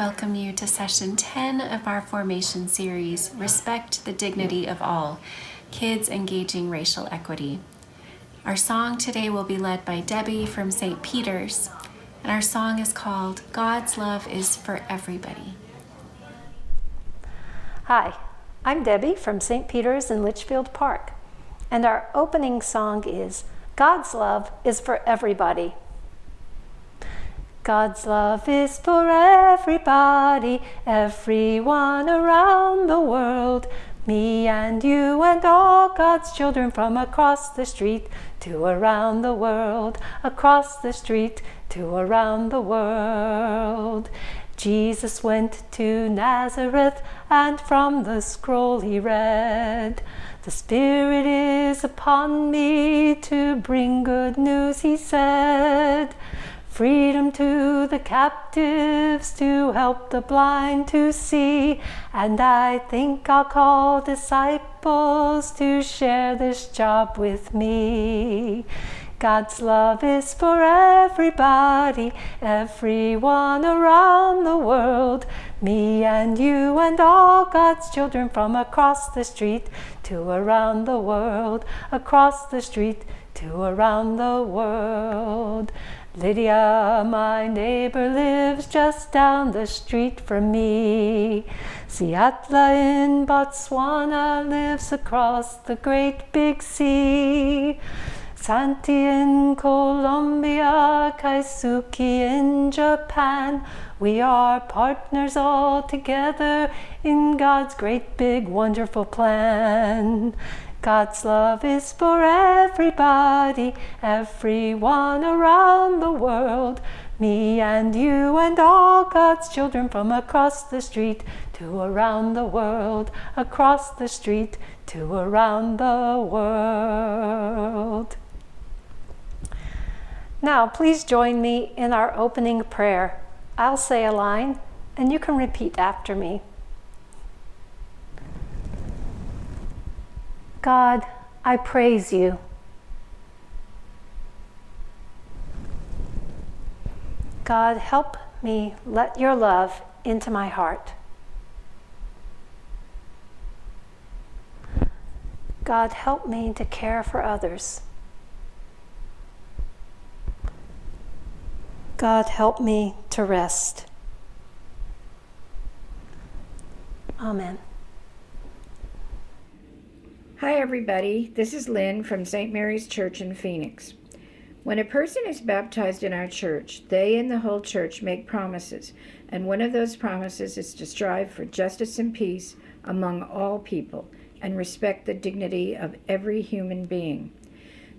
welcome you to session 10 of our formation series, Respect the Dignity of All, Kids Engaging Racial Equity. Our song today will be led by Debbie from St. Peter's, and our song is called God's Love is for Everybody. Hi, I'm Debbie from St. Peter's in Litchfield Park, and our opening song is God's Love is for Everybody. God's love is for everybody, everyone around the world. Me and you and all God's children from across the street to around the world, across the street to around the world. Jesus went to Nazareth and from the scroll he read, "The Spirit is upon me to bring good news," he said. "Freedom to the captives, to help the blind to see. And I think I'll call disciples to share this job with me." God's love is for everybody, everyone around the world. Me and you and all God's children from across the street to around the world, across the street to around the world. Lydia, my neighbor, lives just down the street from me. Siatla in Botswana lives across the great big sea. Santi in Colombia, Kaisuki in Japan. We are partners all together in God's great big wonderful plan. God's love is for everybody, everyone around the world. Me and you and all God's children from across the street to around the world, across the street to around the world. Now, please join me in our opening prayer. I'll say a line, and you can repeat after me. God, I praise you. God, help me let your love into my heart. God, help me to care for others. God, help me to rest. Amen. Hi everybody, this is Lynn from St. Mary's Church in Phoenix. When a person is baptized in our church, they and the whole church make promises, and one of those promises is to strive for justice and peace among all people and respect the dignity of every human being.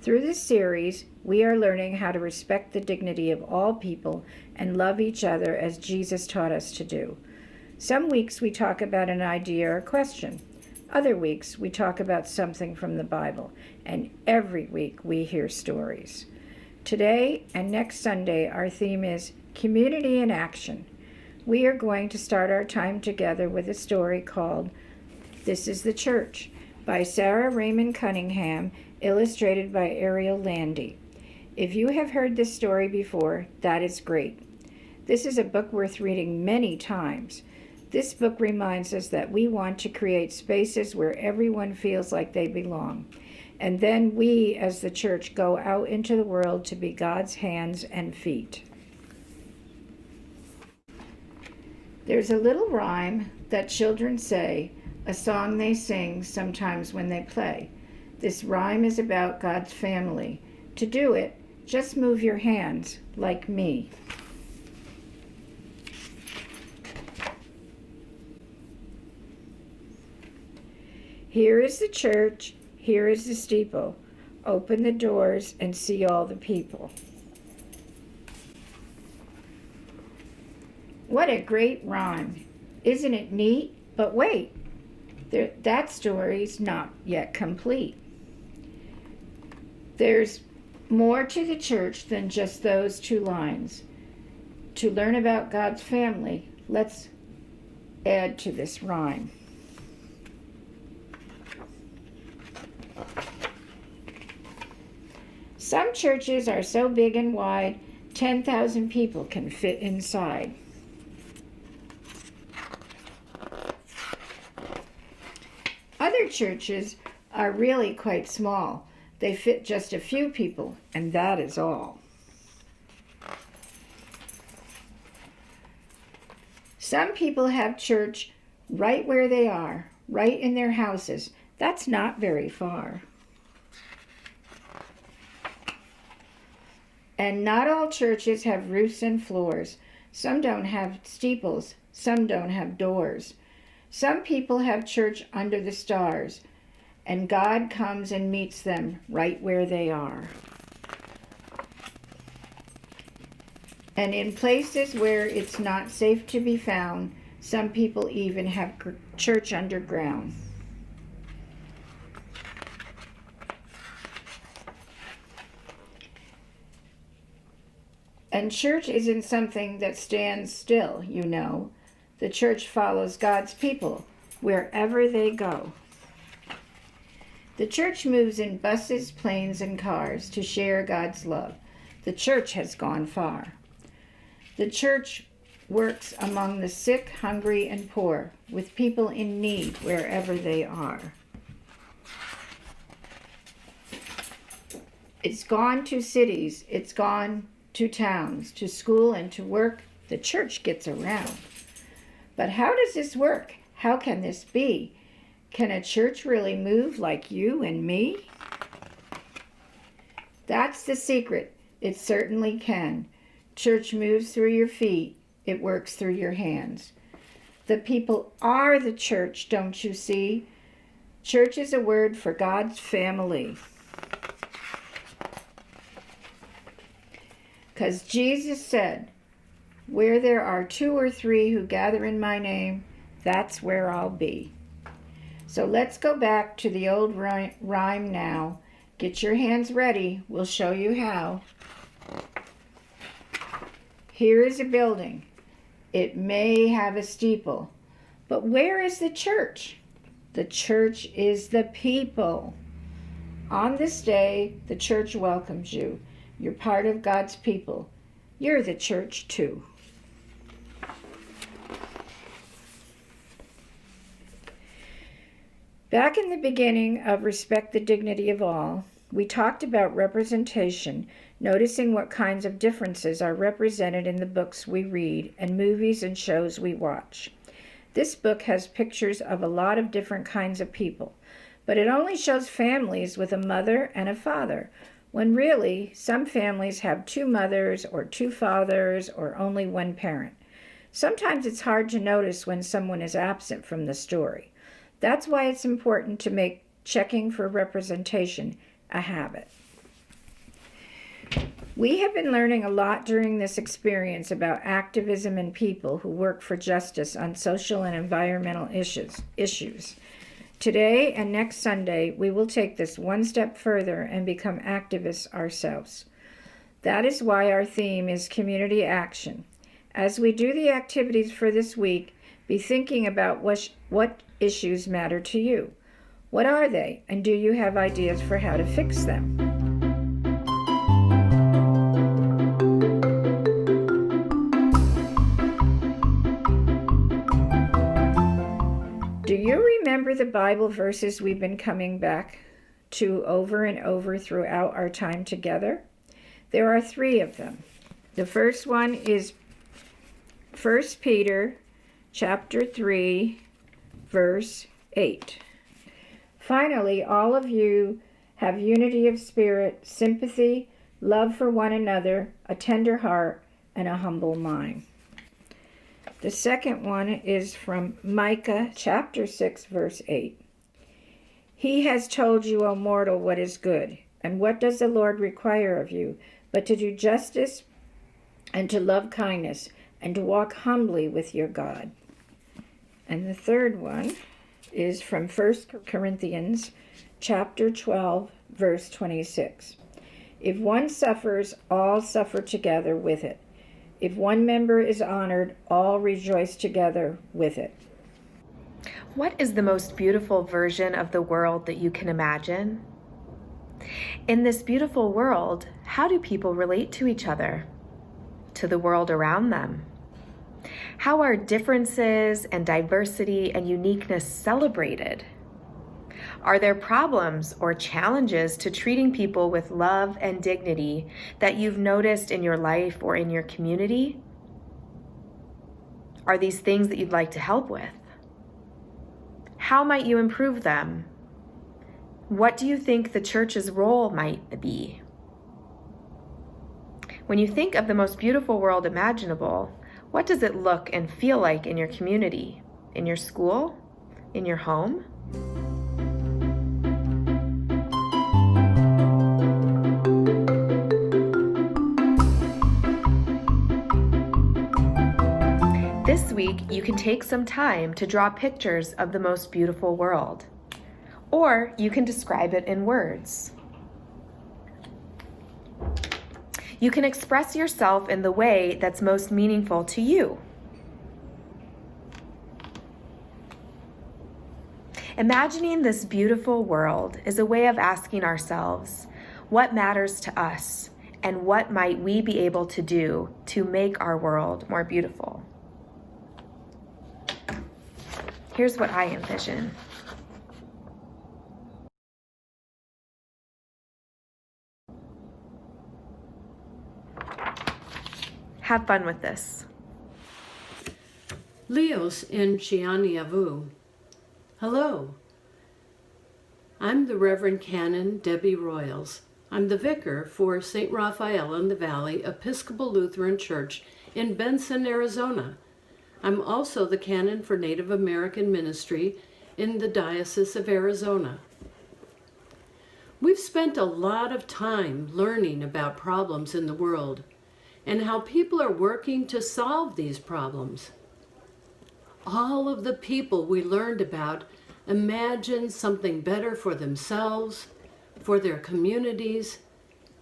Through this series, we are learning how to respect the dignity of all people and love each other as Jesus taught us to do. Some weeks we talk about an idea or question. Other weeks, we talk about something from the Bible, and every week we hear stories. Today and next Sunday, our theme is Community in Action. We are going to start our time together with a story called This is the Church by Sarah Raymond Cunningham, illustrated by Ariel Landy. If you have heard this story before, that is great. This is a book worth reading many times. This book reminds us that we want to create spaces where everyone feels like they belong. And then we, as the church, go out into the world to be God's hands and feet. There's a little rhyme that children say, a song they sing sometimes when they play. This rhyme is about God's family. To do it, just move your hands like me. Here is the church, here is the steeple. Open the doors and see all the people. What a great rhyme. Isn't it neat? But wait, that story's not yet complete. There's more to the church than just those two lines. To learn about God's family, let's add to this rhyme. Some churches are so big and wide, 10,000 people can fit inside. churches are really quite small. They fit just a few people, and that is all. Some people have church right where they are, right in their houses. That's not very far. And not all churches have roofs and floors. Some don't have steeples. Some don't have doors. Some people have church under the stars, and God comes and meets them right where they are. And in places where it's not safe to be found, some people even have church underground. And church isn't something that stands still, you know. The church follows God's people wherever they go. The church moves in buses, planes, and cars to share God's love. The church has gone far. The church works among the sick, hungry, and poor, with people in need wherever they are. It's gone to cities, it's gone to towns, to school, and to work. The church gets around. But how does this work? How can this be? Can a church really move like you and me? That's the secret. It certainly can. Church moves through your feet. It works through your hands. The people are the church, don't you see? Church is a word for God's family. Because Jesus said, where there are 2 or 3 who gather in my name, that's where I'll be. So let's go back to the old rhyme now. Get your hands ready. We'll show you how. Here is a building. It may have a steeple. But where is the church? The church is the people. On this day, the church welcomes you. You're part of God's people. You're the church too. Back in the beginning of Respect the Dignity of All, we talked about representation, noticing what kinds of differences are represented in the books we read and movies and shows we watch. This book has pictures of a lot of different kinds of people, but it only shows families with a mother and a father, when really some families have 2 mothers or 2 fathers or only 1 parent. Sometimes it's hard to notice when someone is absent from the story. That's why it's important to make checking for representation a habit. We have been learning a lot during this experience about activism and people who work for justice on social and environmental issues. Today and next Sunday, we will take this one step further and become activists ourselves. That is why our theme is community action. As we do the activities for this week, be thinking about what issues matter to you. What are they, and do you have ideas for how to fix them? Do you remember the Bible verses we've been coming back to over and over throughout our time together? There are 3 of them. The first one is 1 Peter chapter 3, verse 8. Finally, all of you have unity of spirit, sympathy, love for one another, a tender heart, and a humble mind. The second one is from Micah chapter 6, verse 8. He has told you, O mortal, what is good, and what does the Lord require of you, but to do justice and to love kindness, and to walk humbly with your God. And the third one is from 1 Corinthians chapter 12, verse 26. If one suffers, all suffer together with it. If one member is honored, all rejoice together with it. What is the most beautiful version of the world that you can imagine? In this beautiful world, how do people relate to each other, to the world around them? How are differences and diversity and uniqueness celebrated? Are there problems or challenges to treating people with love and dignity that you've noticed in your life or in your community? Are these things that you'd like to help with? How might you improve them? What do you think the church's role might be? When you think of the most beautiful world imaginable, what does it look and feel like in your community, in your school, in your home? This week, you can take some time to draw pictures of the most beautiful world, or you can describe it in words. You can express yourself in the way that's most meaningful to you. Imagining this beautiful world is a way of asking ourselves, what matters to us, and what might we be able to do to make our world more beautiful? Here's what I envision. Have fun with this. Leos in Chianiavu. Hello. I'm the Reverend Canon Debbie Royals. I'm the vicar for St. Raphael in the Valley Episcopal Lutheran Church in Benson, Arizona. I'm also the canon for Native American ministry in the Diocese of Arizona. We've spent a lot of time learning about problems in the world and how people are working to solve these problems. All of the people we learned about imagined something better for themselves, for their communities,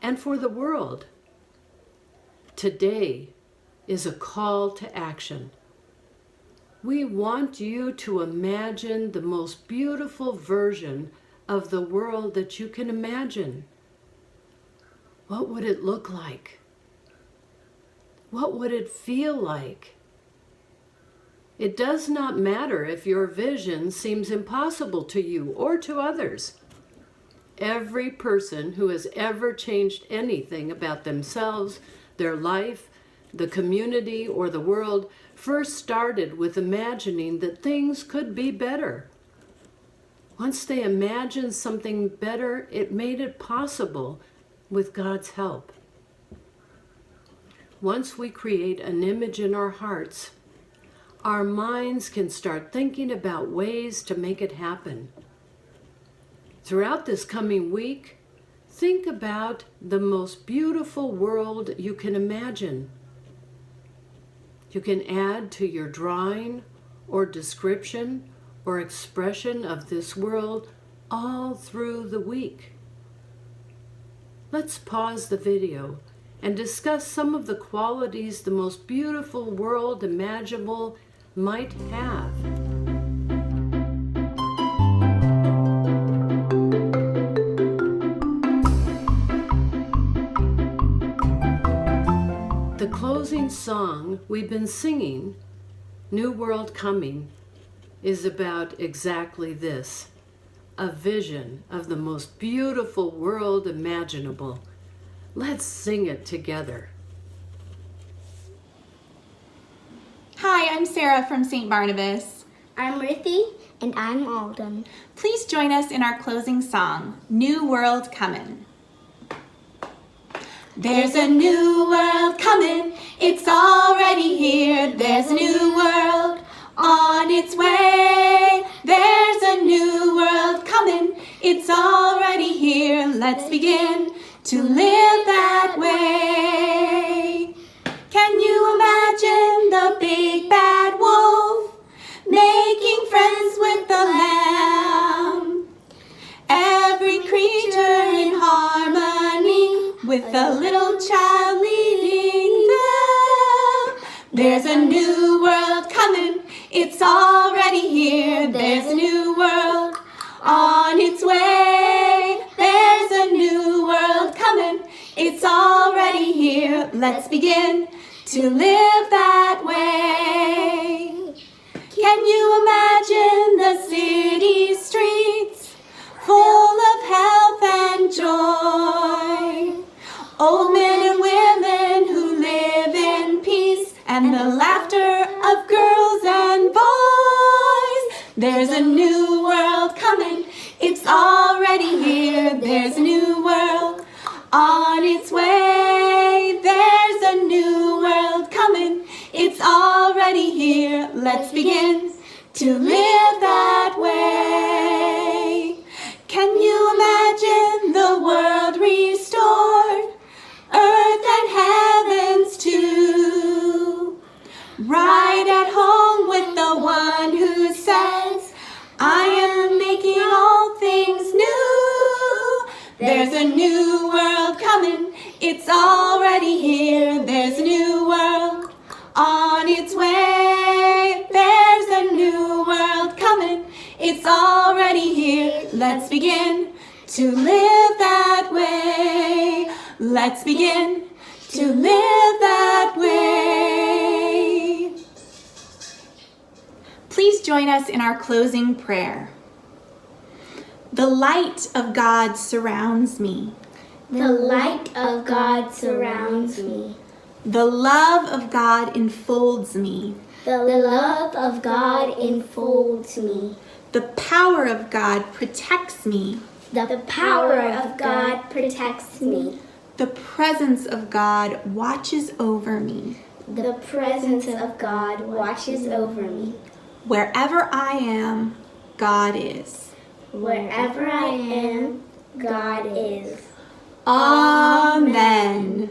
and for the world. Today is a call to action. We want you to imagine the most beautiful version of the world that you can imagine. What would it look like? What would it feel like? It does not matter if your vision seems impossible to you or to others. Every person who has ever changed anything about themselves, their life, the community, or the world first started with imagining that things could be better. Once they imagined something better, it made it possible with God's help. Once we create an image in our hearts, our minds can start thinking about ways to make it happen. Throughout this coming week, think about the most beautiful world you can imagine. You can add to your drawing or description or expression of this world all through the week. Let's pause the video and discuss some of the qualities the most beautiful world imaginable might have. The closing song we've been singing, New World Coming, is about exactly this, a vision of the most beautiful world imaginable. Let's sing it together. Hi, I'm Sarah from St. Barnabas. I'm Ruthie. And I'm Alden. Please join us in our closing song, New World Comin'. There's a new world coming, it's already here. There's a new world on its way. There's a new world coming, it's already here. Let's begin to live that way. Can you imagine the big bad wolf making friends with the lamb? Every creature in harmony with the little child leading them. There's a new world coming, it's already here. There's a new world on its way. There's a new world coming, it's already here. Let's begin to live that way. Can you imagine the city streets There's a new world coming, it's already here. There's a new world on its way. There's a new world coming, it's already here. Let's begin to live that way. Can you imagine the world restored? Earth and heavens too. Right at home with the one who says, I am making all things new. There's a new world coming, it's already here. There's a new world on its way. There's a new world coming, it's already here. Let's begin to live that way. Let's begin to live that way. Please join us in our closing prayer. The light of God surrounds me. The light of God surrounds me. The love of God enfolds me. The love of God enfolds me. The power of God protects me. The power of God protects me. The presence of God watches over me. The presence of God watches over me. Wherever I am, God is. Wherever I am, God is. Amen.